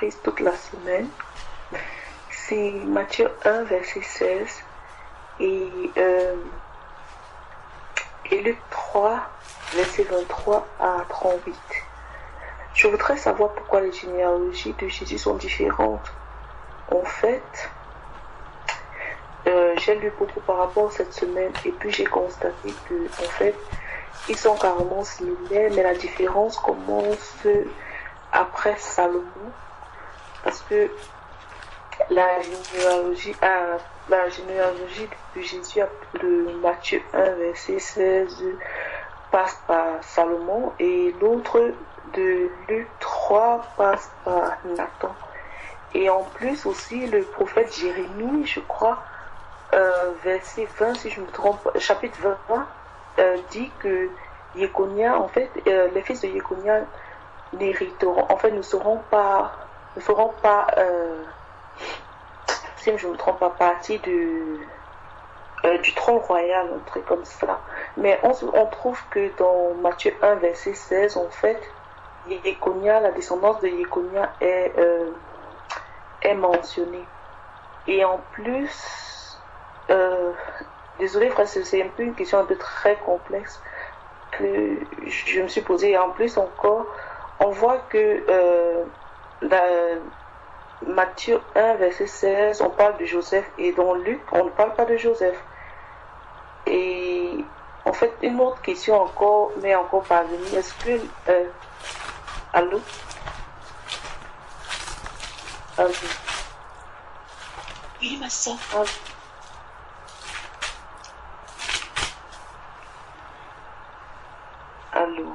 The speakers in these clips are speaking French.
comprise toute la semaine. C'est Matthieu 1, verset 16 et, euh, et Luc 3, verset 23 à 38. Je voudrais savoir pourquoi les généalogies de Jésus sont différentes. En fait, j'ai lu beaucoup par rapport à cette semaine et puis j'ai constaté que, en fait, ils sont carrément similaires, mais la différence commence après Salomon, parce que la généalogie de Jésus de Matthieu 1, verset 16 passe par Salomon et l'autre de Luc 3 passe par Nathan. Et en plus aussi, le prophète Jérémie, je crois, verset 20, si je me trompe, chapitre 20, dit que Jéconia, en fait, les fils de Jéconia n'hériteront, en fait, ne feront pas, si je ne me trompe pas, partie du trône royal, un truc comme ça. Mais on trouve que dans Matthieu 1, verset 16, en fait, Jéconia, la descendance de Jéconia est mentionnée. Et en plus, désolé frère, c'est un peu une question un peu très complexe que je me suis posée. Et en plus encore, on voit que Matthieu 1, verset 16, on parle de Joseph et dans Luc, on ne parle pas de Joseph. Et en fait, une autre question encore, mais encore parvenue, est-ce que... allô? Allô? Oui, ma soeur. Allô?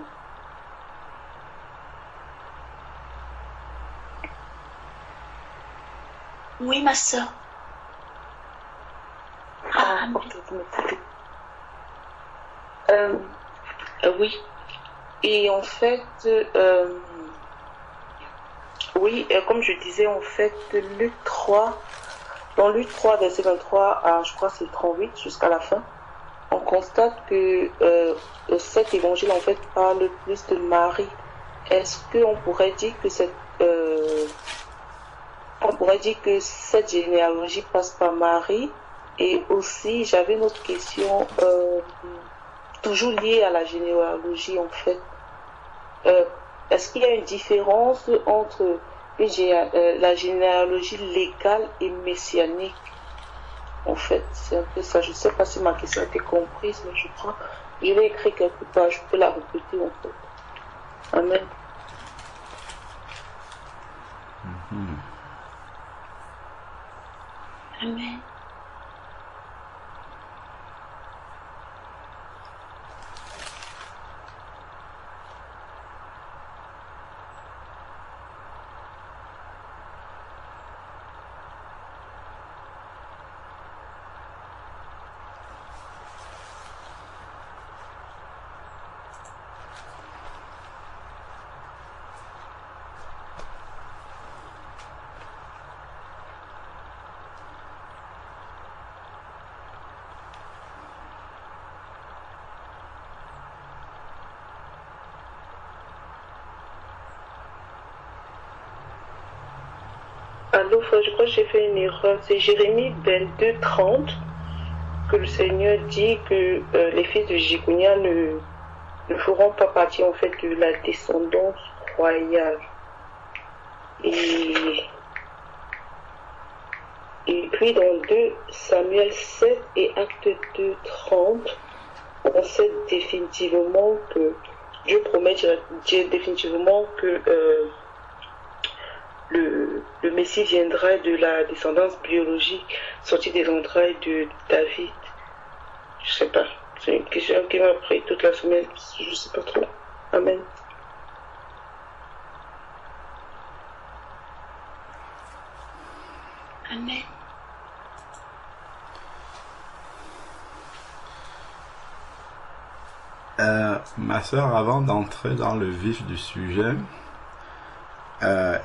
Oui, ma soeur. Ah, ok, vous m'écoutez. Oui. Et en fait, oui, comme je disais, en fait, Luc 3, dans Luc 3, verset 23 à, je crois, c'est 38 jusqu'à la fin, on constate que cet évangile, en fait, parle plus de Marie. Est-ce qu'on pourrait dire que on pourrait dire que cette généalogie passe par Marie? Et aussi, j'avais une autre question, toujours liée à la généalogie, en fait. Est-ce qu'il y a une différence entre la généalogie légale et messianique? En fait, c'est un peu ça. Je ne sais pas si ma question a été comprise, mais je crois. Je l'ai écrit quelque part, je peux la répéter en fait. Amen. Amen. Allô, frère, je crois que j'ai fait une erreur. C'est Jérémie 22, 30 que le Seigneur dit que les fils de Jéconia ne feront pas partie en fait de la descendance royale. Et puis dans 2 Samuel 7 et Acte 2, 30, on sait définitivement que Dieu promet définitivement que le Messie viendra de la descendance biologique sortie des entrailles de David. Je sais pas. C'est une question qui m'a pris toute la semaine. Je sais pas trop. Amen. Amen. Ma sœur, avant d'entrer dans le vif du sujet,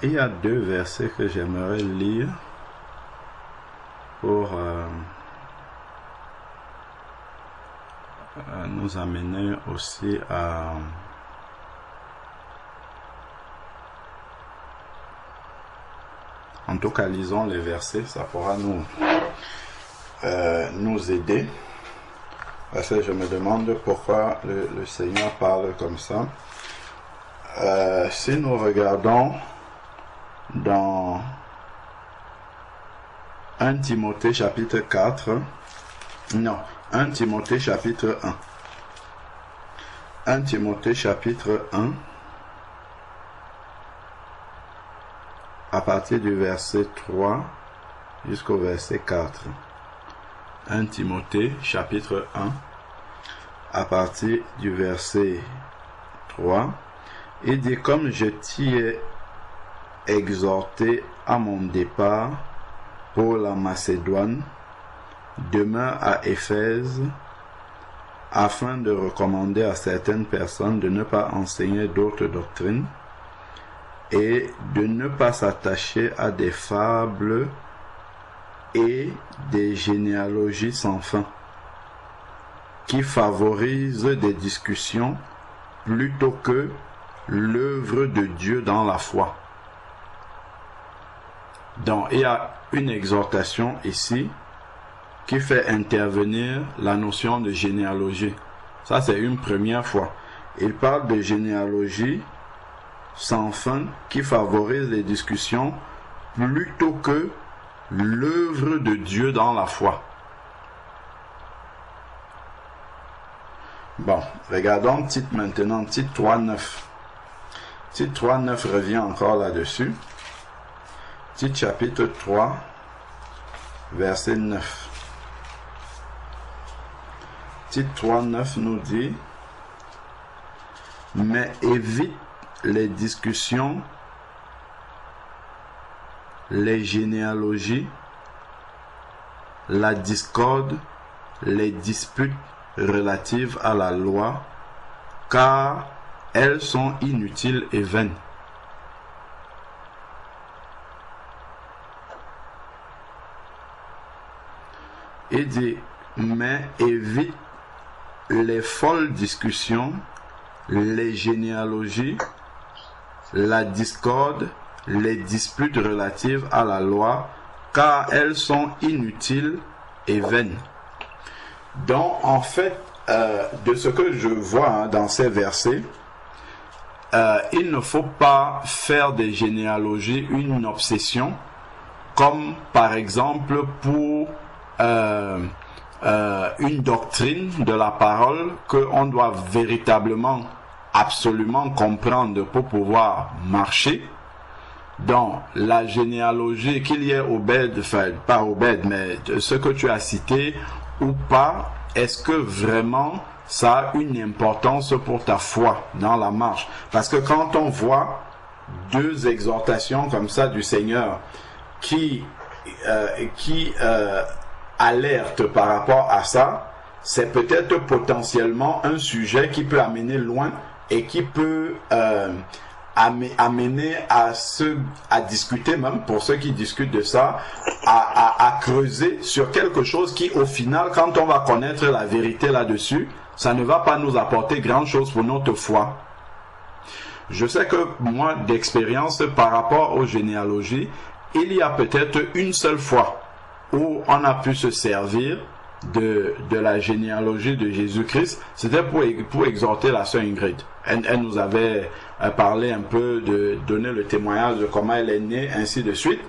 il y a 2 versets que j'aimerais lire pour nous amener aussi En tout cas, lisons les versets, ça pourra nous aider. Parce que je me demande pourquoi le Seigneur parle comme ça. Si nous regardons dans 1 Timothée chapitre 4, non, 1 Timothée chapitre 1. 1 Timothée chapitre 1, à partir du verset 3 jusqu'au verset 4. 1 Timothée chapitre 1, à partir du verset 3, il dit: comme je t'y ai exhorté à mon départ pour la Macédoine, demeure à Éphèse, afin de recommander à certaines personnes de ne pas enseigner d'autres doctrines et de ne pas s'attacher à des fables et des généalogies sans fin, qui favorisent des discussions plutôt que l'œuvre de Dieu dans la foi. Donc, il y a une exhortation ici qui fait intervenir la notion de généalogie. Ça, c'est une première fois. Il parle de généalogie sans fin qui favorise les discussions plutôt que l'œuvre de Dieu dans la foi. Bon, regardons Tite maintenant, Tite 3.9. Tite 3.9 revient encore là-dessus. Tite chapitre 3, verset 9. Tite 3.9 nous dit: mais évite les discussions, les généalogies, la discorde, les disputes relatives à la loi, car elles sont inutiles et vaines. Il dit: mais évite les folles discussions, les généalogies, la discorde, les disputes relatives à la loi, car elles sont inutiles et vaines. Donc, en fait, de ce que je vois dans ces versets, il ne faut pas faire des généalogies une obsession, comme par exemple pour une doctrine de la parole qu'on doit véritablement, absolument comprendre pour pouvoir marcher. Dans la généalogie, qu'il y ait Obed, enfin pas Obed, mais ce que tu as cité ou pas, est-ce que vraiment ça a une importance pour ta foi dans la marche? Parce que quand on voit deux exhortations comme ça du Seigneur qui alertent par rapport à ça, c'est peut-être potentiellement un sujet qui peut amener loin et qui peut amener à discuter, même pour ceux qui discutent de ça, à creuser sur quelque chose qui, au final, quand on va connaître la vérité là-dessus, ça ne va pas nous apporter grand chose pour notre foi. Je sais que moi, d'expérience par rapport aux généalogies, il y a peut-être une seule fois où on a pu se servir de la généalogie de Jésus-Christ. C'était pour exhorter la sœur Ingrid. Elle nous avait parlé un peu, de donner le témoignage de comment elle est née, ainsi de suite.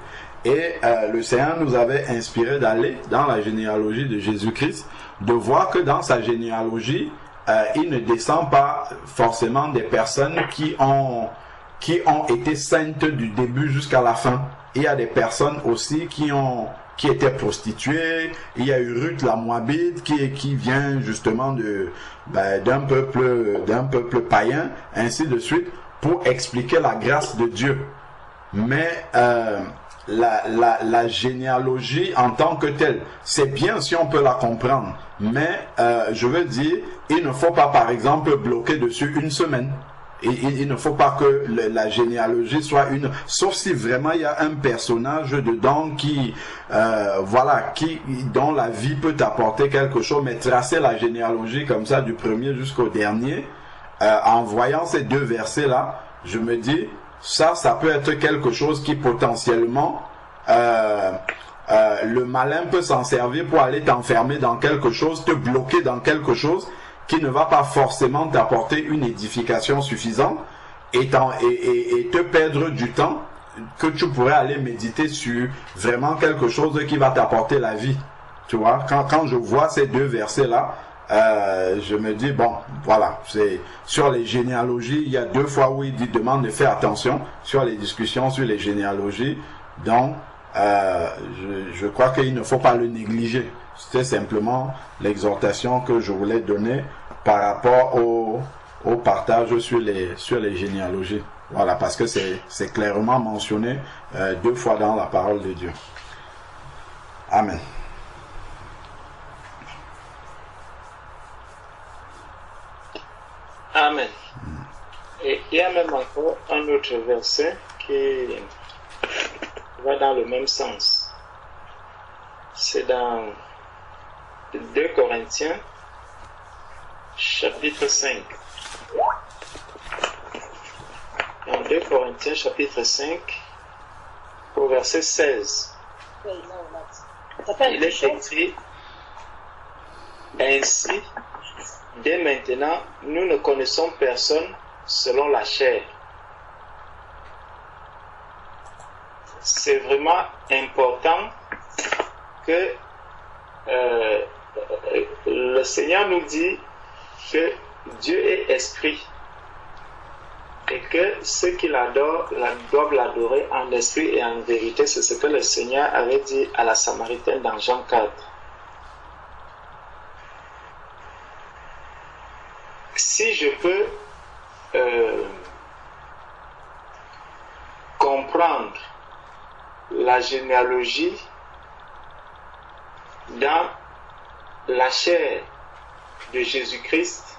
Et le Seigneur nous avait inspiré d'aller dans la généalogie de Jésus-Christ, de voir que dans sa généalogie, il ne descend pas forcément des personnes qui ont été saintes du début jusqu'à la fin. Il y a des personnes aussi qui étaient prostituées. Il y a eu Ruth la Moabite qui vient justement d'un peuple païen, ainsi de suite, pour expliquer la grâce de Dieu. Mais la généalogie en tant que telle, c'est bien si on peut la comprendre, mais je veux dire, il ne faut pas par exemple bloquer dessus une semaine. Il ne faut pas que la généalogie soit sauf si vraiment il y a un personnage dedans dont la vie peut apporter quelque chose, mais tracer la généalogie comme ça du premier jusqu'au dernier, en voyant ces deux versets là, je me dis, ça peut être quelque chose qui potentiellement le malin peut s'en servir pour aller t'enfermer dans quelque chose, te bloquer dans quelque chose qui ne va pas forcément t'apporter une édification suffisante et te perdre du temps que tu pourrais aller méditer sur vraiment quelque chose qui va t'apporter la vie. Tu vois, quand je vois ces deux versets-là, je me dis, bon, voilà, c'est sur les généalogies, il y a 2 fois où il dit, demande de faire attention sur les discussions sur les généalogies. Donc, je crois qu'il ne faut pas le négliger. C'était simplement l'exhortation que je voulais donner par rapport au partage sur les généalogies. Voilà, parce que c'est clairement mentionné 2 fois dans la parole de Dieu. Amen. Amen. Et il y a même encore un autre verset qui va dans le même sens. C'est dans 2 Corinthiens, chapitre 5. Dans 2 Corinthiens, chapitre 5, au verset 16. Il est écrit, ainsi, dès maintenant, nous ne connaissons personne selon la chair. C'est vraiment important que le Seigneur nous dit que Dieu est esprit et que ceux qui l'adorent doivent l'adorer en esprit et en vérité. C'est ce que le Seigneur avait dit à la Samaritaine dans Jean 4. Si je peux comprendre la généalogie dans la chair de Jésus-Christ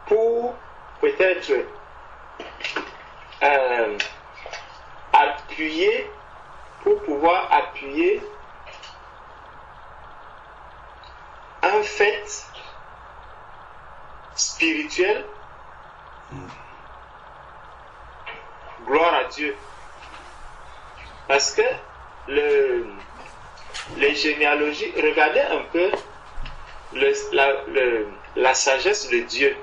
pour peut-être pouvoir appuyer un fait spirituel. Gloire à Dieu. Parce que les généalogies, regardez un peu la sagesse de Dieu.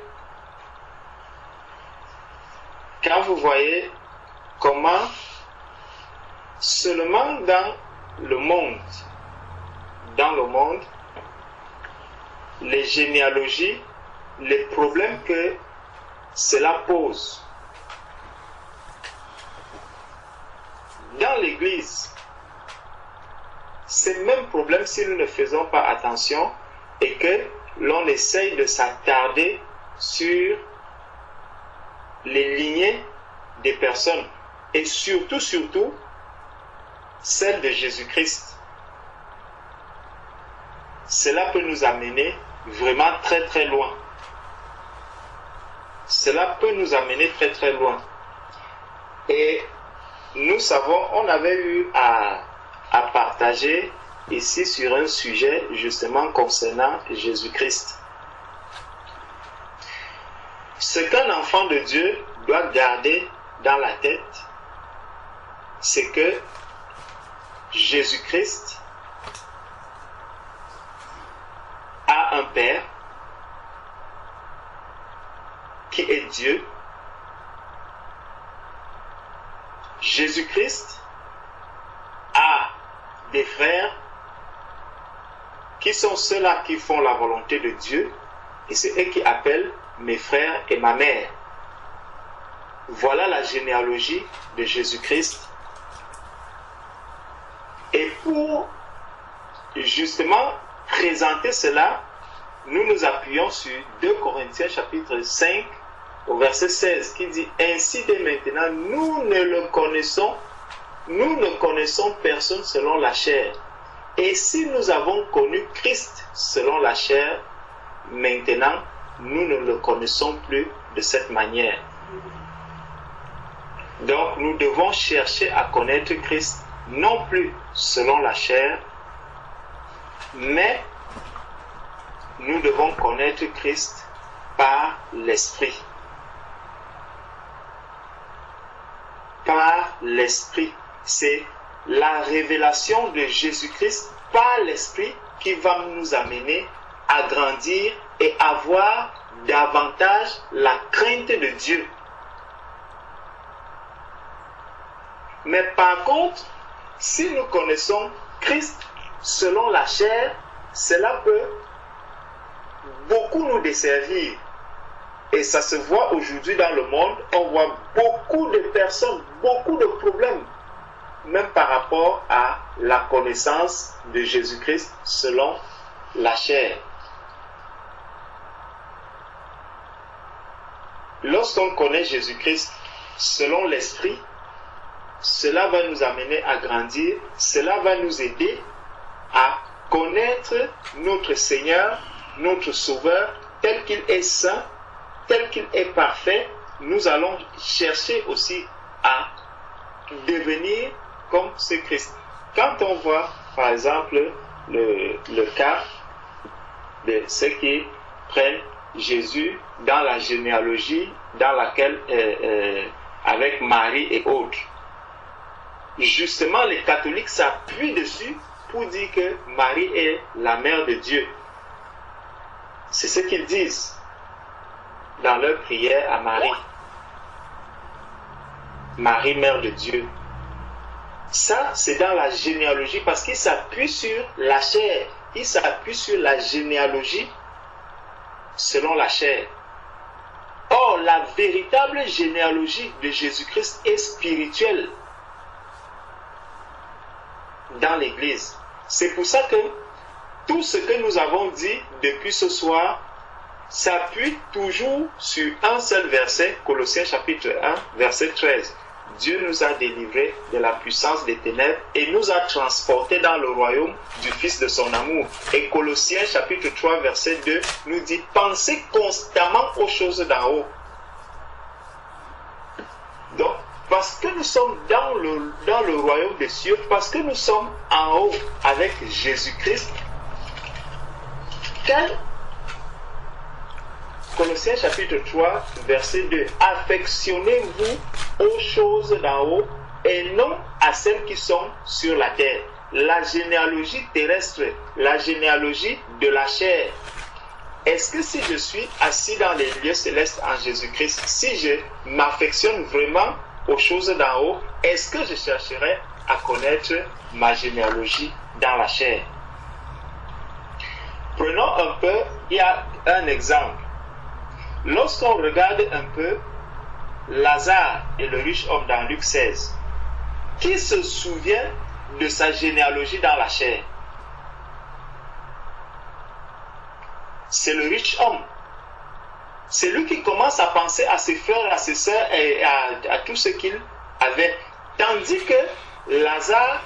Quand vous voyez comment seulement dans le monde, les généalogies, les problèmes que cela pose. Dans l'Église, ces mêmes problèmes, si nous ne faisons pas attention et que l'on essaye de s'attarder sur les lignées des personnes et surtout celle de Jésus-Christ, cela peut nous amener vraiment très très loin. Cela peut nous amener très très loin. Et nous savons, on avait eu à partager ici sur un sujet justement concernant Jésus-Christ. Ce qu'un enfant de Dieu doit garder dans la tête, c'est que Jésus-Christ a un Père qui est Dieu. Jésus-Christ a des frères qui sont ceux-là qui font la volonté de Dieu, et c'est eux qui appellent mes frères et ma mère. Voilà la généalogie de Jésus-Christ. Et pour justement présenter cela, nous nous appuyons sur 2 Corinthiens chapitre 5 au verset 16 qui dit « Ainsi dès maintenant, nous ne connaissons personne selon la chair. Et si nous avons connu Christ selon la chair, maintenant, nous ne le connaissons plus de cette manière. » Donc, nous devons chercher à connaître Christ, non plus selon la chair, mais nous devons connaître Christ par l'Esprit. par l'Esprit. C'est la révélation de Jésus-Christ par l'Esprit qui va nous amener à grandir et avoir davantage la crainte de Dieu. Mais par contre, si nous connaissons Christ selon la chair, cela peut beaucoup nous desservir. Et ça se voit aujourd'hui dans le monde, on voit beaucoup de personnes, beaucoup de problèmes, même par rapport à la connaissance de Jésus-Christ selon la chair. Lorsqu'on connaît Jésus-Christ selon l'Esprit, cela va nous amener à grandir, cela va nous aider à connaître notre Seigneur, notre Sauveur, tel qu'il est saint, tel qu'il est parfait. Nous allons chercher aussi à devenir comme ce Christ. Quand on voit, par exemple, le cas de ceux qui prennent Jésus dans la généalogie dans laquelle, avec Marie et autres, justement les catholiques s'appuient dessus pour dire que Marie est la mère de Dieu. C'est ce qu'ils disent dans leur prière à Marie. Marie, mère de Dieu. Ça, c'est dans la généalogie parce qu'ils s'appuient sur la chair. Ils s'appuient sur la généalogie selon la chair. Or, la véritable généalogie de Jésus-Christ est spirituelle dans l'Église. C'est pour ça que tout ce que nous avons dit depuis ce soir s'appuie toujours sur un seul verset, Colossiens chapitre 1, verset 13. Dieu nous a délivrés de la puissance des ténèbres et nous a transportés dans le royaume du Fils de son amour. Et Colossiens chapitre 3, verset 2 nous dit « Pensez constamment aux choses d'en haut ». Donc, parce que nous sommes dans le royaume des cieux, parce que nous sommes en haut avec Jésus-Christ, Colossiens chapitre 3, verset 2. Affectionnez-vous aux choses d'en haut et non à celles qui sont sur la terre. La généalogie terrestre, la généalogie de la chair. Est-ce que si je suis assis dans les lieux célestes en Jésus-Christ, si je m'affectionne vraiment aux choses d'en haut, est-ce que je chercherai à connaître ma généalogie dans la chair? Prenons un peu, il y a un exemple. Lorsqu'on regarde un peu Lazare et le riche homme dans Luc 16, qui se souvient de sa généalogie dans la chair? C'est le riche homme. C'est lui qui commence à penser à ses frères, à ses sœurs et à tout ce qu'il avait. Tandis que Lazare,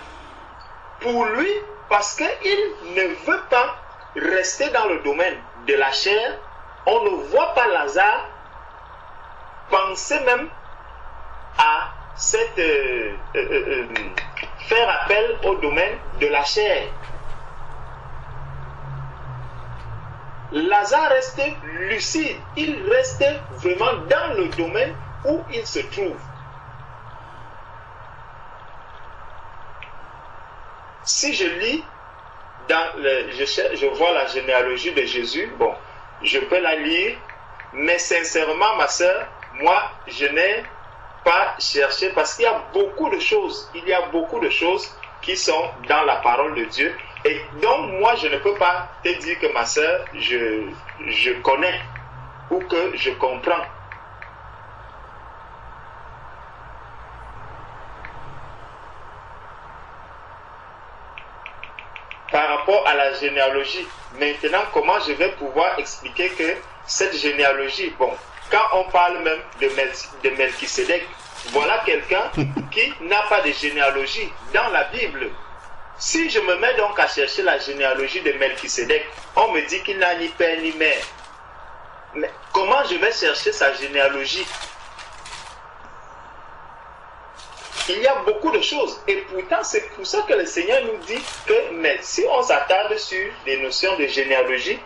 pour lui, parce qu'il ne veut pas rester dans le domaine de la chair, on ne voit pas Lazare penser même à faire appel au domaine de la chair. Lazare restait lucide, il restait vraiment dans le domaine où il se trouve. Si je lis, je vois la généalogie de Jésus, bon, je peux la lire, mais sincèrement, ma sœur, moi, je n'ai pas cherché parce qu'il y a beaucoup de choses, qui sont dans la parole de Dieu. Et donc, moi, je ne peux pas te dire que ma sœur, je connais ou que je comprends. Par rapport à la généalogie, maintenant, comment je vais pouvoir expliquer que cette généalogie, bon, quand on parle même de Melchisédek, voilà quelqu'un qui n'a pas de généalogie dans la Bible. Si je me mets donc à chercher la généalogie de Melchisédek, on me dit qu'il n'a ni père ni mère. Mais comment je vais chercher sa généalogie? Il y a beaucoup de choses. Et pourtant, c'est pour ça que le Seigneur nous dit que mais si on s'attarde sur des notions de généalogie,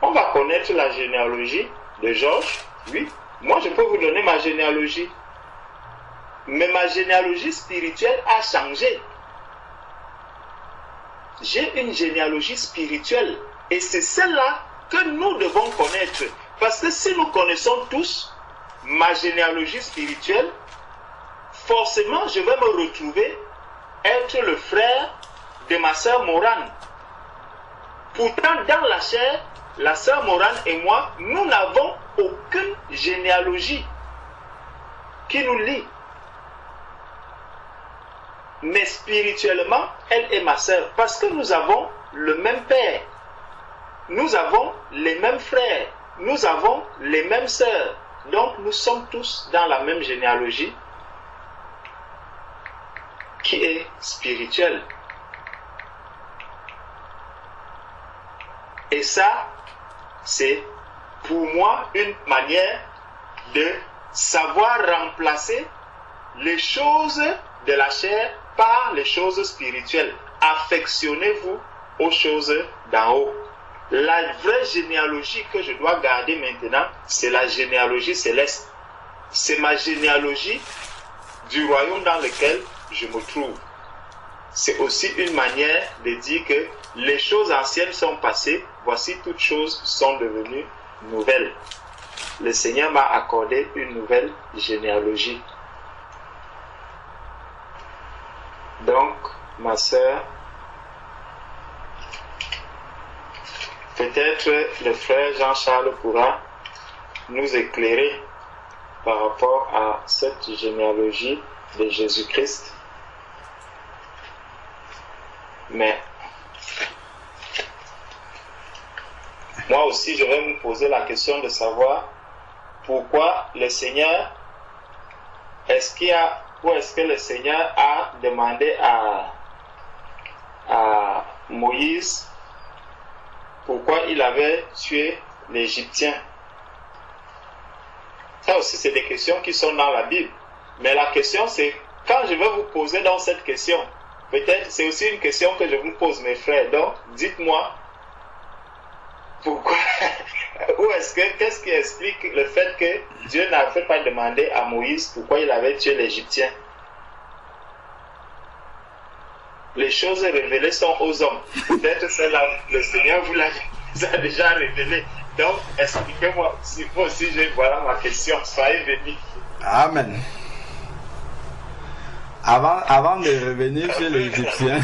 on va connaître la généalogie de Georges. Oui, moi je peux vous donner ma généalogie. mais ma généalogie spirituelle a changé. J'ai une généalogie spirituelle et c'est celle-là que nous devons connaître. Parce que si nous connaissons tous ma généalogie spirituelle, forcément je vais me retrouver être le frère de ma sœur Morane. Pourtant, dans la chair, la sœur Morane et moi, nous n'avons aucune généalogie qui nous lie. Mais spirituellement, elle est ma sœur parce que nous avons le même père. Nous avons les mêmes frères. Nous avons les mêmes sœurs. Donc, nous sommes tous dans la même généalogie qui est spirituelle. Et ça, c'est pour moi une manière de savoir remplacer les choses de la chair par les choses spirituelles. Affectionnez-vous aux choses d'en haut. La vraie généalogie que je dois garder maintenant, c'est la généalogie céleste. C'est ma généalogie du royaume dans lequel je me trouve. C'est aussi une manière de dire que les choses anciennes sont passées, voici toutes choses sont devenues nouvelles. Le Seigneur m'a accordé une nouvelle généalogie. Donc, ma sœur, peut-être le frère Jean-Charles pourra nous éclairer par rapport à cette généalogie de Jésus-Christ. Mais moi aussi, je vais me poser la question de savoir pourquoi le Seigneur, est-ce que le Seigneur a demandé à Moïse pourquoi il avait tué l'Égyptien? Ça aussi, c'est des questions qui sont dans la Bible. Mais la question, c'est, quand je vais vous poser dans cette question, peut-être c'est aussi une question que je vous pose, mes frères. Donc, dites-moi, pourquoi, qu'est-ce qui explique le fait que Dieu n'avait pas demandé à Moïse pourquoi il avait tué l'Égyptien? Les choses révélées sont aux hommes. Peut-être celle-là, le Seigneur vous l'a déjà révélé. Donc, expliquez-moi, si moi aussi, voilà ma question. Soyez bénis. Amen. Avant de revenir sur l'Égyptien,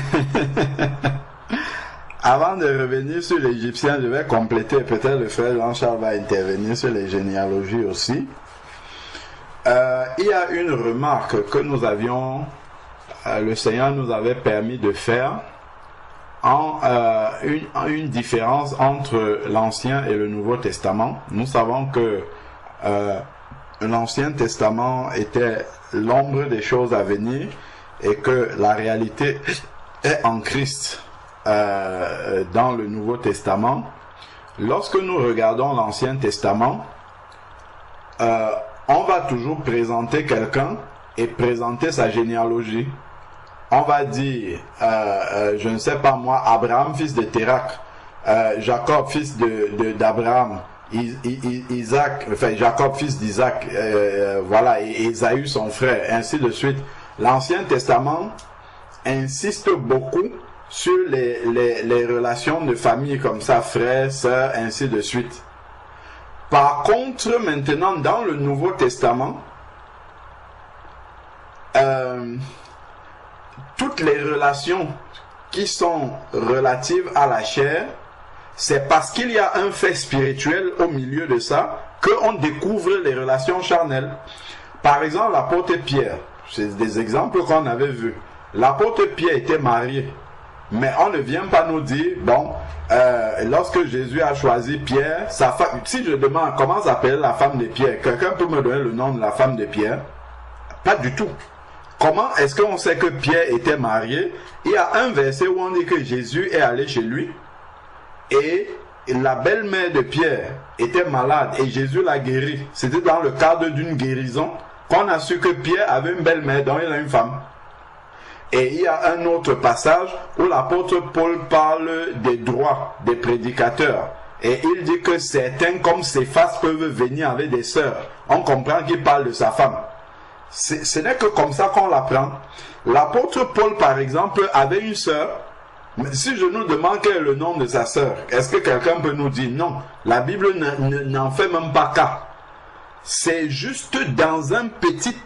avant de revenir sur l'Égyptien, je vais compléter. Peut-être le frère Jean-Charles va intervenir sur les généalogies aussi. Il y a une remarque que nous avions, le Seigneur nous avait permis de faire en une différence entre l'Ancien et le Nouveau Testament. Nous savons que l'Ancien Testament était l'ombre des choses à venir et que la réalité est en Christ dans le Nouveau Testament. Lorsque nous regardons l'Ancien Testament, on va toujours présenter quelqu'un et présenter sa généalogie. On va dire, je ne sais pas moi, Abraham, fils de Térak, Jacob, fils d'Abraham, Isaac, enfin Jacob, fils d'Isaac, voilà, et Ésaü, son frère, ainsi de suite. L'Ancien Testament insiste beaucoup sur les relations de famille comme ça, frères, sœurs, ainsi de suite. Par contre, maintenant, dans le Nouveau Testament, toutes les relations qui sont relatives à la chair, c'est parce qu'il y a un fait spirituel au milieu de ça qu'on découvre les relations charnelles. Par exemple, l'apôtre Pierre, c'est des exemples qu'on avait vus. L'apôtre Pierre était marié, mais on ne vient pas nous dire, bon, lorsque Jésus a choisi Pierre, sa femme, si je demande comment s'appelle la femme de Pierre, quelqu'un peut me donner le nom de la femme de Pierre? Pas du tout. Comment est-ce qu'on sait que Pierre était marié? Il y a un verset où on dit que Jésus est allé chez lui et la belle-mère de Pierre était malade et Jésus l'a guérie. C'était dans le cadre d'une guérison qu'on a su que Pierre avait une belle-mère dont il a une femme. Et il y a un autre passage où l'apôtre Paul parle des droits des prédicateurs. Et il dit que certains comme Céphas peuvent venir avec des sœurs. On comprend qu'il parle de sa femme. Ce n'est que comme ça qu'on l'apprend. L'apôtre Paul, par exemple, avait une sœur. Mais si je nous demande quel est le nom de sa sœur, est-ce que quelqu'un peut nous dire non? La Bible n'en fait même pas cas. C'est juste dans un petit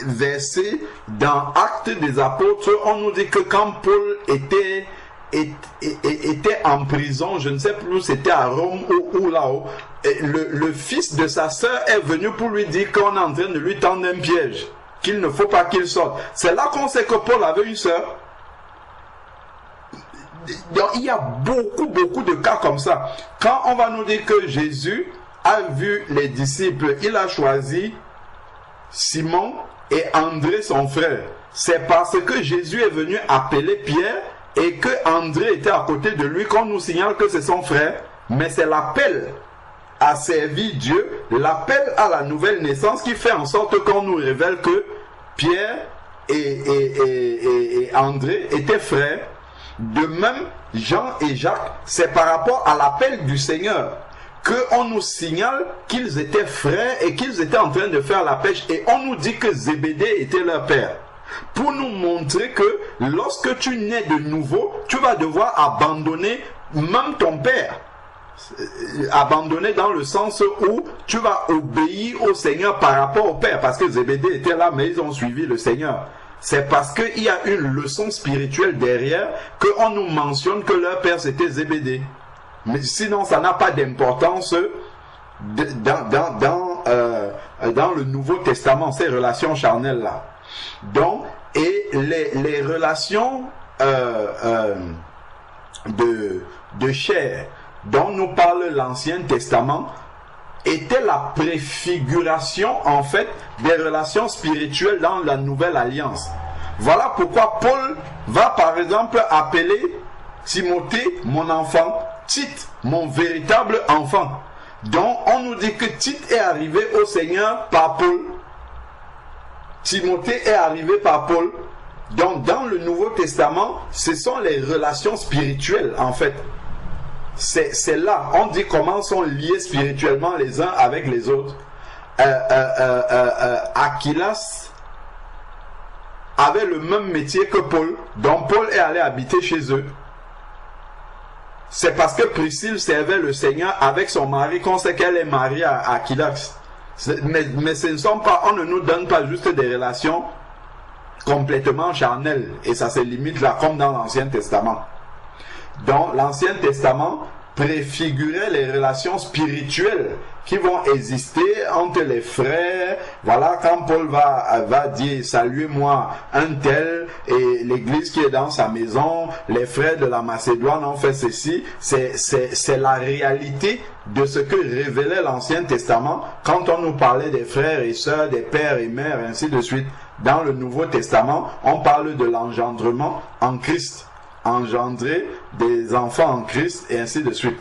verset dans Actes des Apôtres, on nous dit que quand Paul était en prison, je ne sais plus, c'était à Rome ou là-haut, le fils de sa sœur est venu pour lui dire qu'on est en train de lui tendre un piège, qu'il ne faut pas qu'il sorte. C'est là qu'on sait que Paul avait une sœur. Donc, il y a beaucoup de cas comme ça. Quand on va nous dire que Jésus a vu les disciples, il a choisi Simon et André son frère. C'est parce que Jésus est venu appeler Pierre et que André était à côté de lui qu'on nous signale que c'est son frère. Mais c'est l'appel à servir Dieu, l'appel à la nouvelle naissance qui fait en sorte qu'on nous révèle que Pierre et André étaient frères. De même, Jean et Jacques, c'est par rapport à l'appel du Seigneur qu'on nous signale qu'ils étaient frères et qu'ils étaient en train de faire la pêche. Et on nous dit que Zébédée était leur père. Pour nous montrer que lorsque tu nais de nouveau, tu vas devoir abandonner même ton père. Abandonner dans le sens où tu vas obéir au Seigneur par rapport au père. Parce que Zébédée était là, mais ils ont suivi le Seigneur. C'est parce qu'il y a une leçon spirituelle derrière qu'on nous mentionne que leur père c'était Zébédée. Mais sinon, ça n'a pas d'importance dans le Nouveau Testament, ces relations charnelles-là. Donc, et les relations de chair dont nous parle l'Ancien Testament était la préfiguration, en fait, des relations spirituelles dans la Nouvelle Alliance. Voilà pourquoi Paul va, par exemple, appeler Timothée mon enfant, Tite mon véritable enfant. Donc, on nous dit que Tite est arrivé au Seigneur par Paul. Timothée est arrivé par Paul. Donc, dans le Nouveau Testament, ce sont les relations spirituelles, en fait. C'est là, on dit comment sont liés spirituellement les uns avec les autres. Aquilas avait le même métier que Paul, donc Paul est allé habiter chez eux. C'est parce que Priscille servait le Seigneur avec son mari qu'on sait qu'elle est mariée à Aquilas. Mais ce ne sont pas, on ne nous donne pas juste des relations complètement charnelles, et ça se limite là comme dans l'Ancien Testament. Donc l'Ancien Testament préfigurait les relations spirituelles qui vont exister entre les frères. Voilà, quand Paul va dire saluez-moi un tel, et l'église qui est dans sa maison, les frères de la Macédoine ont fait ceci. C'est la réalité de ce que révélait l'Ancien Testament quand on nous parlait des frères et sœurs, des pères et mères, et ainsi de suite. Dans le Nouveau Testament, on parle de l'engendrement en Christ, engendrer des enfants en Christ, et ainsi de suite.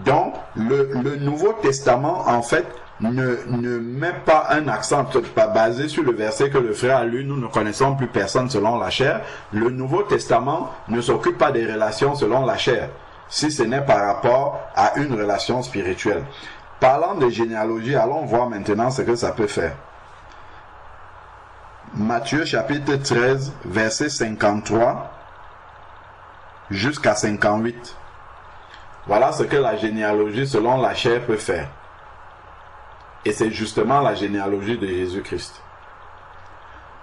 Donc, le Nouveau Testament, en fait, ne met pas un accent basé sur le verset que le frère a lu, nous ne connaissons plus personne selon la chair. Le Nouveau Testament ne s'occupe pas des relations selon la chair, si ce n'est par rapport à une relation spirituelle. Parlant de généalogie, allons voir maintenant ce que ça peut faire. Matthieu chapitre 13, verset 53 jusqu'à 58. Voilà ce que la généalogie selon la chair peut faire. Et c'est justement la généalogie de Jésus-Christ.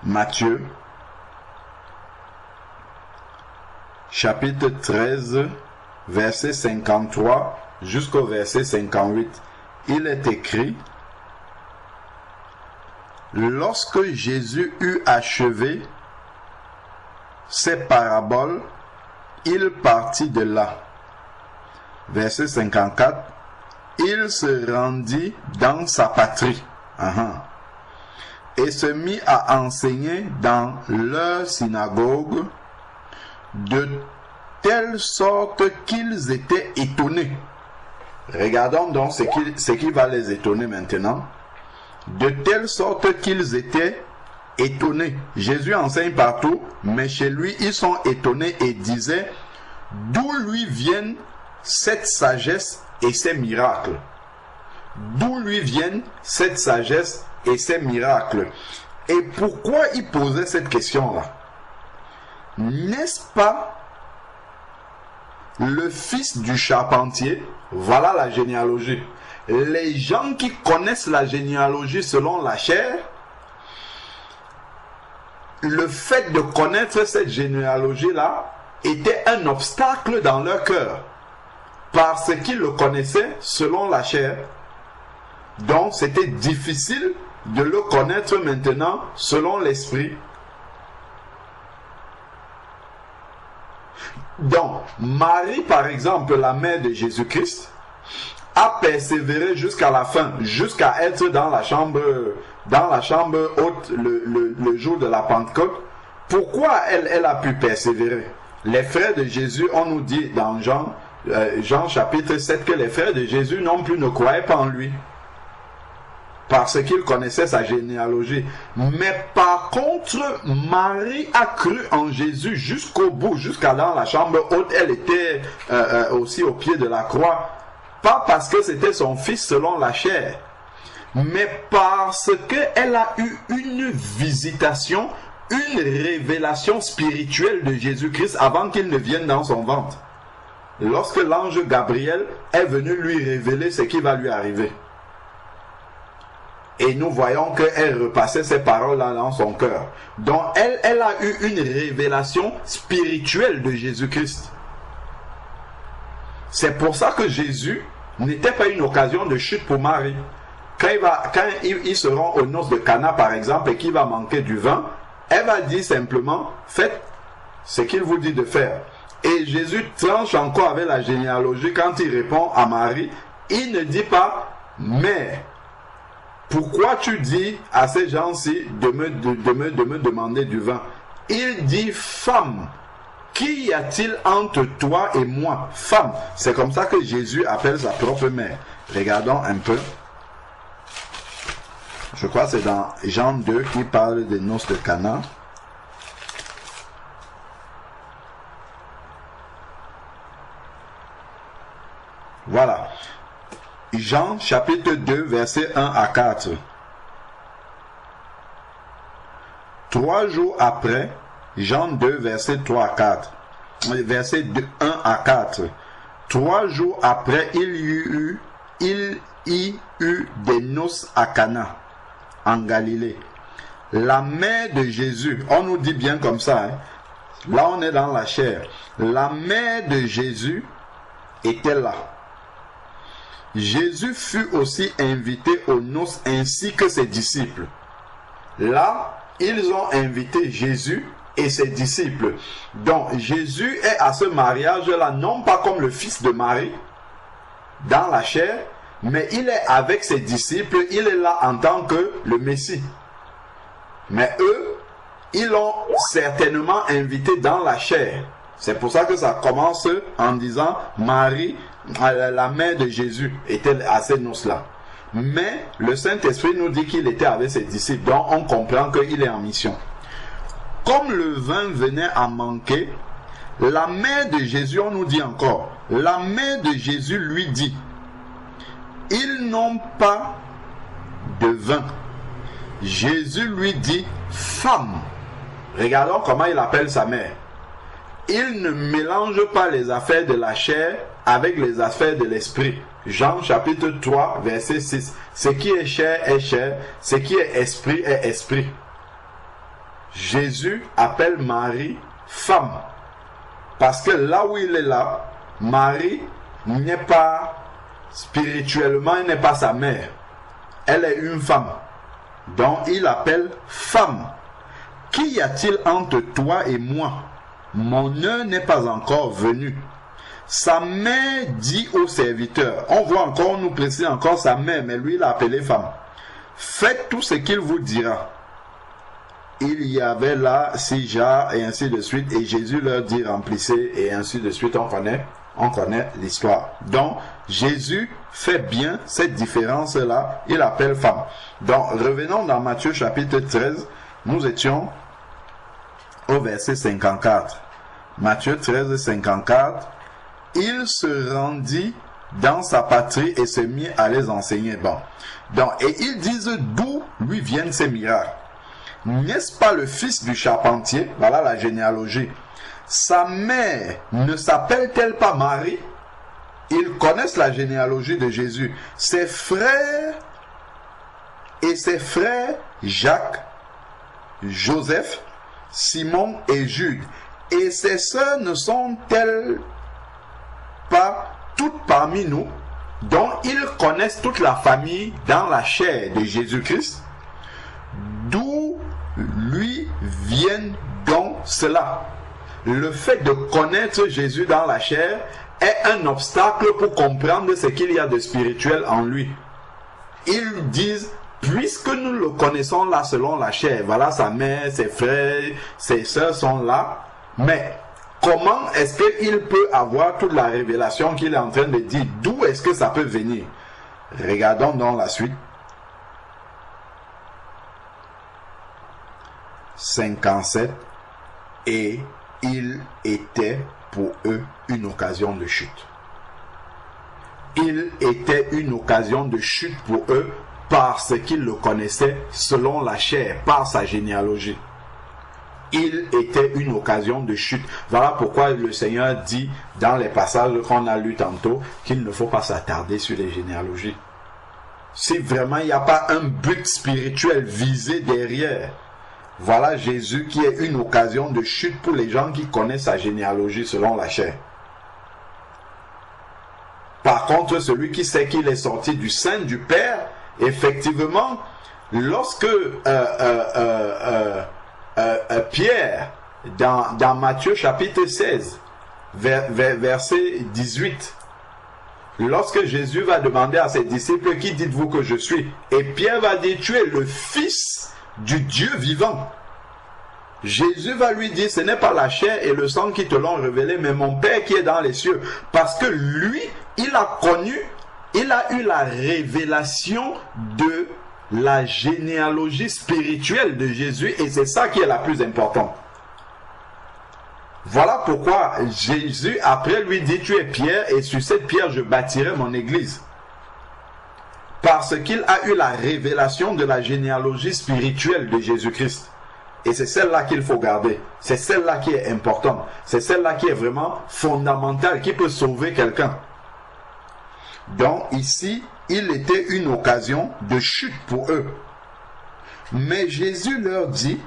Matthieu chapitre 13, verset 53 jusqu'au verset 58. Il est écrit: lorsque Jésus eut achevé ses paraboles, il partit de là. Verset 54. Il se rendit dans sa patrie et se mit à enseigner dans leur synagogue, de telle sorte qu'ils étaient étonnés. Regardons donc ce qui va les étonner maintenant. De telle sorte qu'ils étaient étonnés. Jésus enseigne partout, mais chez lui, ils sont étonnés et disaient: d'où lui viennent cette sagesse et ces miracles? D'où lui viennent cette sagesse et ses miracles. Et pourquoi il posait cette question-là? N'est-ce pas le fils du charpentier? Voilà la généalogie. Les gens qui connaissent la généalogie selon la chair, le fait de connaître cette généalogie-là était un obstacle dans leur cœur, parce qu'ils le connaissaient selon la chair. Donc c'était difficile de le connaître maintenant selon l'esprit. Donc Marie, par exemple, la mère de Jésus-Christ, a persévéré jusqu'à la fin, jusqu'à être dans la chambre haute le jour de la Pentecôte. Pourquoi elle a pu persévérer? Les frères de Jésus, on nous dit dans Jean chapitre 7 que les frères de Jésus non plus ne croyaient pas en lui, parce qu'ils connaissaient sa généalogie. Mais par contre, Marie a cru en Jésus jusqu'au bout, jusqu'à dans la chambre haute. Elle était aussi au pied de la croix. Pas parce que c'était son fils selon la chair, mais parce qu'elle a eu une visitation, une révélation spirituelle de Jésus-Christ avant qu'il ne vienne dans son ventre. Lorsque l'ange Gabriel est venu lui révéler ce qui va lui arriver. Et nous voyons qu'elle repassait ces paroles-là dans son cœur. Donc elle a eu une révélation spirituelle de Jésus-Christ. C'est pour ça que Jésus n'était pas une occasion de chute pour Marie. Quand ils seront aux noces de Cana, par exemple, et qu'il va manquer du vin, elle va dire simplement, faites ce qu'il vous dit de faire. Et Jésus tranche encore avec la généalogie quand il répond à Marie. Il ne dit pas, mais pourquoi tu dis à ces gens-ci de me demander du vin? Il dit, femme, qu'y a-t-il entre toi et moi? Femme. C'est comme ça que Jésus appelle sa propre mère. Regardons un peu. Je crois que c'est dans Jean 2 qui parle des noces de Cana. Voilà. Jean chapitre 2 verset 1 à 4. 3 jours après, Jean 2 verset 3 à 4. Verset 1 à 4. 3 jours après, il y eut des noces à Cana, en Galilée. La mère de Jésus, on nous dit bien comme ça, hein? Là on est dans la chair. La mère de Jésus était là. Jésus fut aussi invité aux noces ainsi que ses disciples. Là, ils ont invité Jésus et ses disciples. Donc Jésus est à ce mariage-là, non pas comme le fils de Marie, dans la chair, mais il est avec ses disciples, il est là en tant que le Messie. Mais eux, ils l'ont certainement invité dans la chair. C'est pour ça que ça commence en disant Marie, la mère de Jésus, était à ces noces-là. Mais le Saint-Esprit nous dit qu'il était avec ses disciples, donc on comprend qu'il est en mission. Comme le vin venait à manquer, la mère de Jésus, on nous dit encore, la mère de Jésus lui dit, ils n'ont pas de vin. Jésus lui dit, femme. Regardons comment il appelle sa mère. Il ne mélange pas les affaires de la chair avec les affaires de l'esprit. Jean chapitre 3 verset 6. Ce qui est chair, ce qui est esprit. Jésus appelle Marie femme. Parce que là où il est là, Marie n'est pas spirituellement, elle n'est pas sa mère. Elle est une femme. Donc il appelle femme. Qu'y a-t-il entre toi et moi? Mon heure n'est pas encore venue. Sa mère dit au serviteur, on voit encore, on nous précise encore sa mère, mais lui il l'a appelée femme. Faites tout ce qu'il vous dira. Il y avait là 6 jarres et ainsi de suite, et Jésus leur dit remplissez et ainsi de suite. On connaît l'histoire. Donc Jésus fait bien cette différence-là, il appelle femme. Donc revenons dans Matthieu chapitre 13, nous étions au verset 54. Matthieu 13, 54. Il se rendit dans sa patrie et se mit à les enseigner. Bon. Donc, et ils disent d'où lui viennent ces miracles. N'est-ce pas le fils du charpentier? Voilà la généalogie. Sa mère ne s'appelle-t-elle pas Marie? Ils connaissent la généalogie de Jésus. Ses frères Jacques, Joseph, Simon et Jude. Et ses sœurs ne sont-elles pas toutes parmi nous, dont ils connaissent toute la famille dans la chair de Jésus-Christ? D'où lui viennent donc cela? Le fait de connaître Jésus dans la chair est un obstacle pour comprendre ce qu'il y a de spirituel en lui. Ils disent, puisque nous le connaissons là selon la chair, voilà sa mère, ses frères, ses sœurs sont là, mais comment est-ce qu'il peut avoir toute la révélation qu'il est en train de dire? D'où est-ce que ça peut venir? Regardons dans la suite. 57. Et il était pour eux une occasion de chute. Il était une occasion de chute pour eux parce qu'ils le connaissaient selon la chair, par sa généalogie. Il était une occasion de chute. Voilà pourquoi le Seigneur dit dans les passages qu'on a lus tantôt qu'il ne faut pas s'attarder sur les généalogies. Si vraiment il n'y a pas un but spirituel visé derrière, voilà Jésus qui est une occasion de chute pour les gens qui connaissent sa généalogie selon la chair. Par contre, celui qui sait qu'il est sorti du sein du Père, effectivement, lorsque Pierre, dans Matthieu chapitre 16, verset 18, lorsque Jésus va demander à ses disciples, qui dites-vous que je suis? Et Pierre va dire, tu es le Fils du Dieu vivant. Jésus va lui dire, ce n'est pas la chair et le sang qui te l'ont révélé, mais mon Père qui est dans les cieux. Parce que lui, il a eu la révélation de la généalogie spirituelle de Jésus, et c'est ça qui est la plus importante. Voilà pourquoi Jésus après lui dit, tu es Pierre, et sur cette pierre je bâtirai mon église. Parce qu'il a eu la révélation de la généalogie spirituelle de Jésus-Christ. Et c'est celle-là qu'il faut garder. C'est celle-là qui est importante. C'est celle-là qui est vraiment fondamentale, qui peut sauver quelqu'un. Donc ici, il était une occasion de chute pour eux. Mais Jésus leur dit,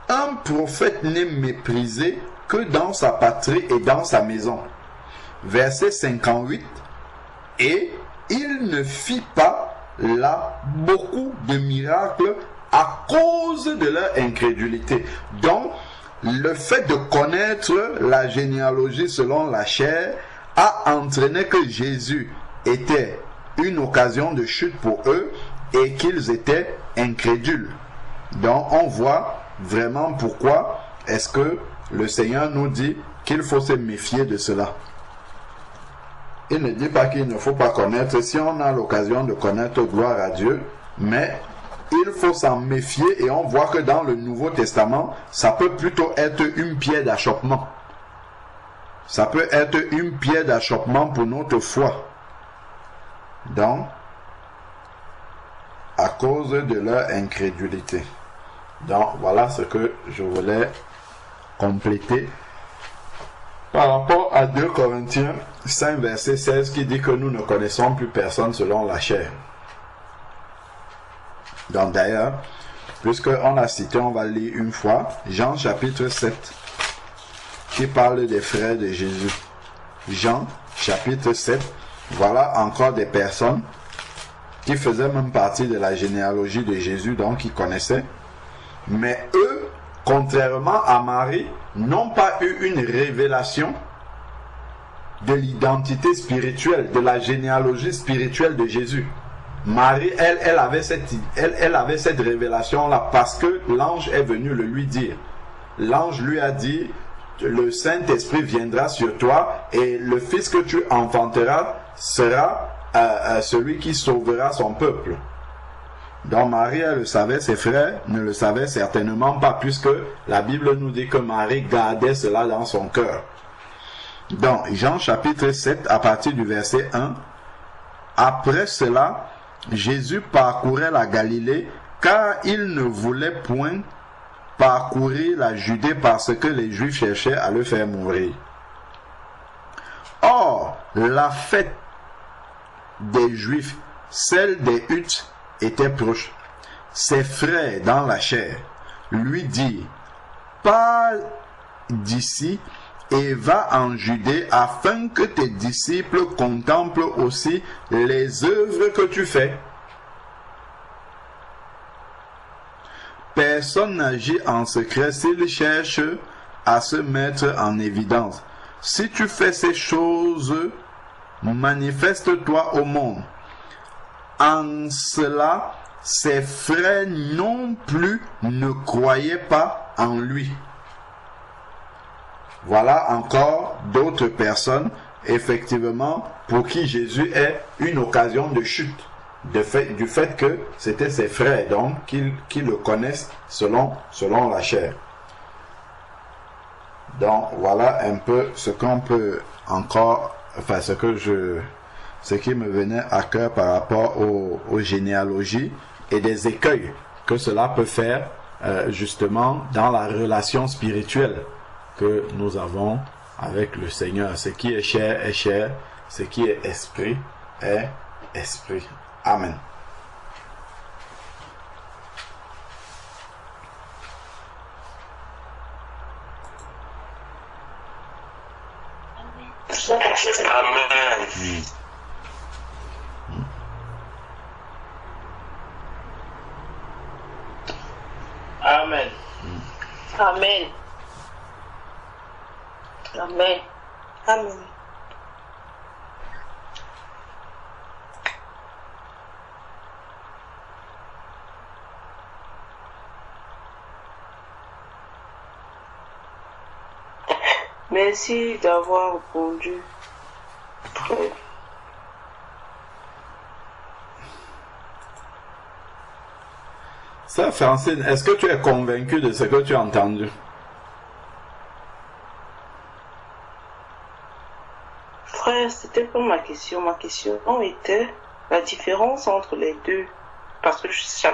un prophète n'est méprisé que dans sa patrie et dans sa maison. Verset 58. Et il ne fit pas là beaucoup de miracles à cause de leur incrédulité. Donc, le fait de connaître la généalogie selon la chair a entraîné que Jésus était une occasion de chute pour eux et qu'ils étaient incrédules. Donc, on voit vraiment pourquoi est-ce que le Seigneur nous dit qu'il faut se méfier de cela. Il ne dit pas qu'il ne faut pas connaître. Si on a l'occasion de connaître, gloire à Dieu, mais il faut s'en méfier, et on voit que dans le Nouveau Testament, ça peut plutôt être une pierre d'achoppement. Ça peut être une pierre d'achoppement pour notre foi. Donc, à cause de leur incrédulité. Donc, voilà ce que je voulais compléter par rapport à 2 Corinthiens 5, verset 16, qui dit que nous ne connaissons plus personne selon la chair. Donc d'ailleurs, puisqu'on a cité, on va lire une fois, Jean chapitre 7, qui parle des frères de Jésus. Jean chapitre 7, voilà encore des personnes qui faisaient même partie de la généalogie de Jésus, donc qui connaissaient. Mais eux, contrairement à Marie, n'ont pas eu une révélation de l'identité spirituelle, de la généalogie spirituelle de Jésus. Marie, elle avait cette révélation-là parce que l'ange est venu le lui dire. L'ange lui a dit, le Saint-Esprit viendra sur toi et le fils que tu enfanteras sera celui qui sauvera son peuple. Donc Marie, elle le savait, ses frères ne le savaient certainement pas, puisque la Bible nous dit que Marie gardait cela dans son cœur. Dans Jean chapitre 7, à partir du verset 1, après cela, Jésus parcourait la Galilée, car il ne voulait point parcourir la Judée parce que les Juifs cherchaient à le faire mourir. Or, la fête des Juifs, celle des Huttes, était proche. Ses frères dans la chair lui dirent: pars d'ici et va en Judée afin que tes disciples contemplent aussi les œuvres que tu fais. Personne n'agit en secret s'il cherche à se mettre en évidence. Si tu fais ces choses, manifeste-toi au monde. En cela, ses frères non plus ne croyaient pas en lui. Voilà encore d'autres personnes, effectivement, pour qui Jésus est une occasion de chute, du fait que c'était ses frères, donc, qui le connaissent selon la chair. Donc, voilà un peu ce qu'on peut encore, enfin, ce qui me venait à cœur par rapport aux généalogies et des écueils que cela peut faire, justement, dans la relation spirituelle que nous avons avec le Seigneur. Ce qui est chair, ce qui est esprit est esprit. Amen. Amen. Amen. Amen. Amen. Amen. Merci d'avoir répondu. Frère. Ça, Francine, est-ce que tu es convaincu de ce que tu as entendu? Frère, c'était pas ma question. Ma question était la différence entre les deux. Parce que jusqu'à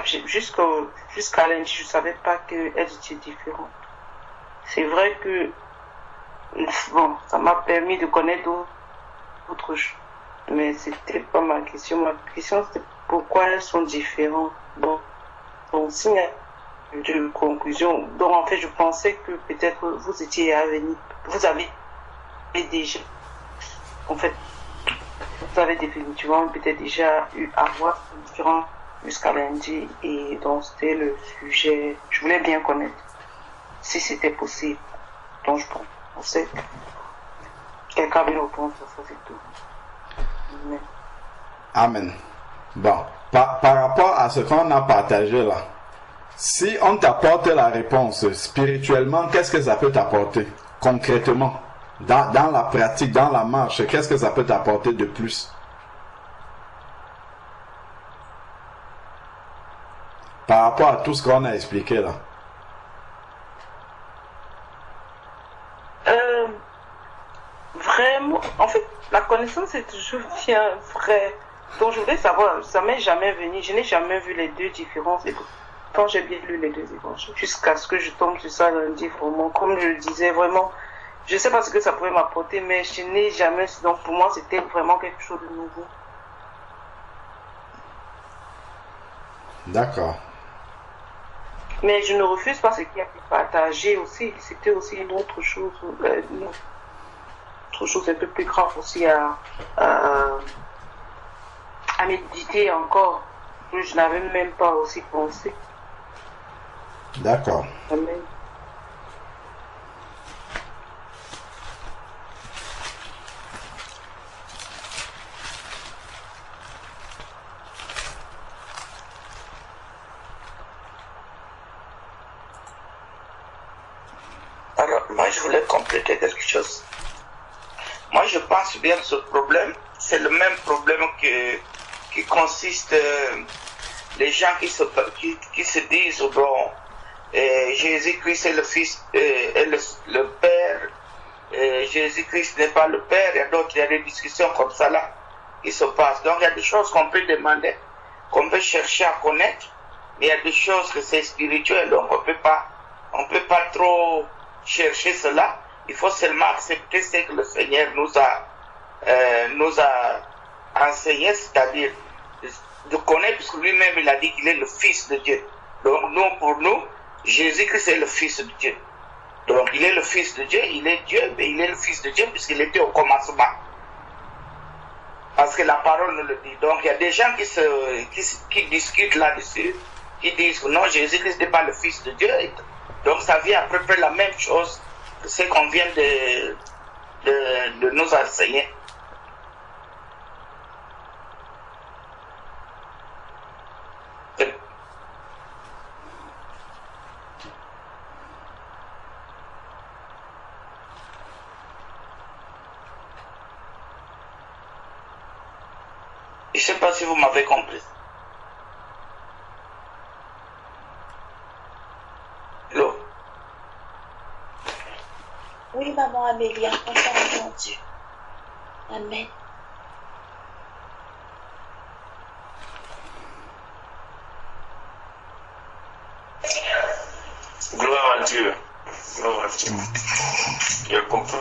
lundi, je ne savais pas qu'elles étaient différentes. C'est vrai que bon, ça m'a permis de connaître d'autres choses. Mais c'était pas ma question. Ma question, c'était pourquoi elles sont différentes. Bon, signe de conclusion. Donc, en fait, je pensais que peut-être vous étiez à venir. Vous avez déjà, en fait, vous avez définitivement peut-être déjà eu à voir différents jusqu'à lundi. Et donc, c'était le sujet. Je voulais bien connaître si c'était possible. Donc, je pensais que quelqu'un avait une réponse à ça, c'est tout. Amen. Amen. Bon, par rapport à ce qu'on a partagé là, si on t'apporte la réponse spirituellement, qu'est-ce que ça peut t'apporter concrètement dans la pratique, dans la marche, qu'est-ce que ça peut t'apporter de plus par rapport à tout ce qu'on a expliqué là? Vraiment, en fait, la connaissance est toujours bien vraie. Donc, je voulais savoir, ça m'est jamais venu, je n'ai jamais vu les deux différences. Et quand j'ai bien lu les deux évangiles, jusqu'à ce que je tombe sur ça lundi, vraiment, comme je le disais, vraiment, je ne sais pas ce que ça pouvait m'apporter, mais je n'ai jamais, donc pour moi, c'était vraiment quelque chose de nouveau. D'accord. Mais je ne refuse pas ce qui a été partagé aussi. C'était aussi une autre chose, un peu plus grave aussi à méditer encore. Je n'avais même pas aussi pensé. D'accord. Amen. Alors, moi, je voulais compléter quelque chose. Moi, je pense bien que ce problème, c'est le même problème qui consiste les gens qui se disent, bon, Jésus-Christ est le Fils, est le Père, Jésus-Christ n'est pas le Père, il y a des discussions comme ça là qui se passent. Donc il y a des choses qu'on peut demander, qu'on peut chercher à connaître, mais il y a des choses que c'est spirituel, donc on peut pas trop chercher cela. Il faut seulement accepter ce que le Seigneur nous a enseigné, c'est-à-dire de connaître, puisque lui-même il a dit qu'il est le Fils de Dieu. Donc pour nous, Jésus-Christ est le Fils de Dieu. Donc il est le Fils de Dieu, il est Dieu, mais il est le Fils de Dieu puisqu'il était au commencement. Parce que la parole nous le dit. Donc il y a des gens qui discutent là-dessus, qui disent que non, Jésus-Christ n'est pas le Fils de Dieu. Donc ça vient à peu près la même chose que ce qu'on vient de nous enseigner. Je ne sais pas si vous m'avez compris. Hello? Oui, maman Amélie, entends mon Dieu. Amen. Gloire à Dieu. Gloire à Dieu. Il a compris.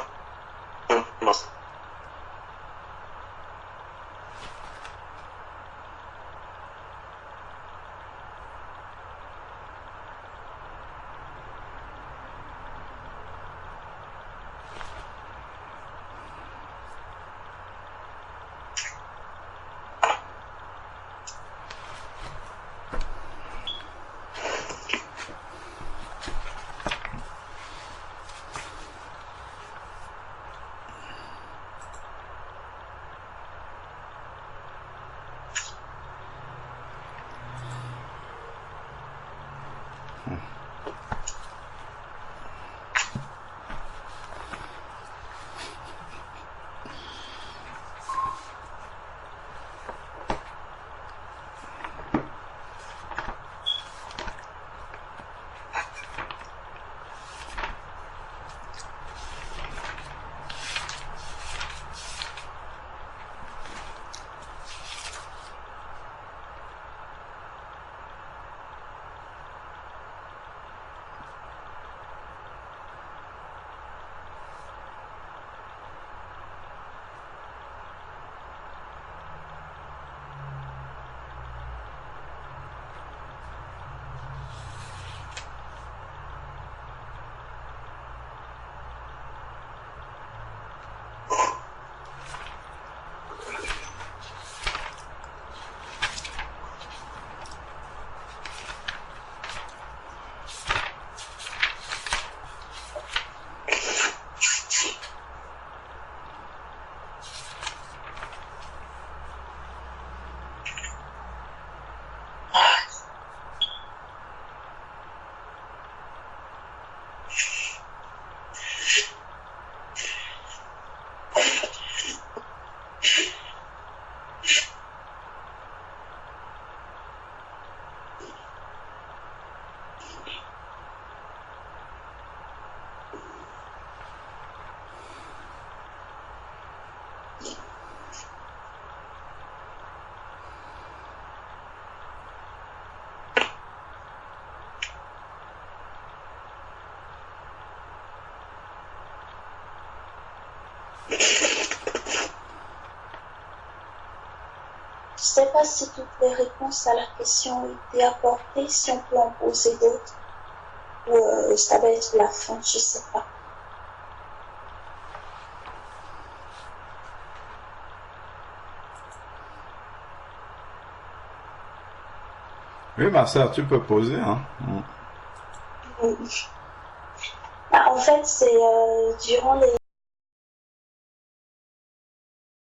Je ne sais pas si toutes les réponses à la question ont été apportées, si on peut en poser d'autres, ou ça va être la fin, je ne sais pas. Oui, ma soeur, tu peux poser. Hein. Oui. Bah, en fait, c'est durant les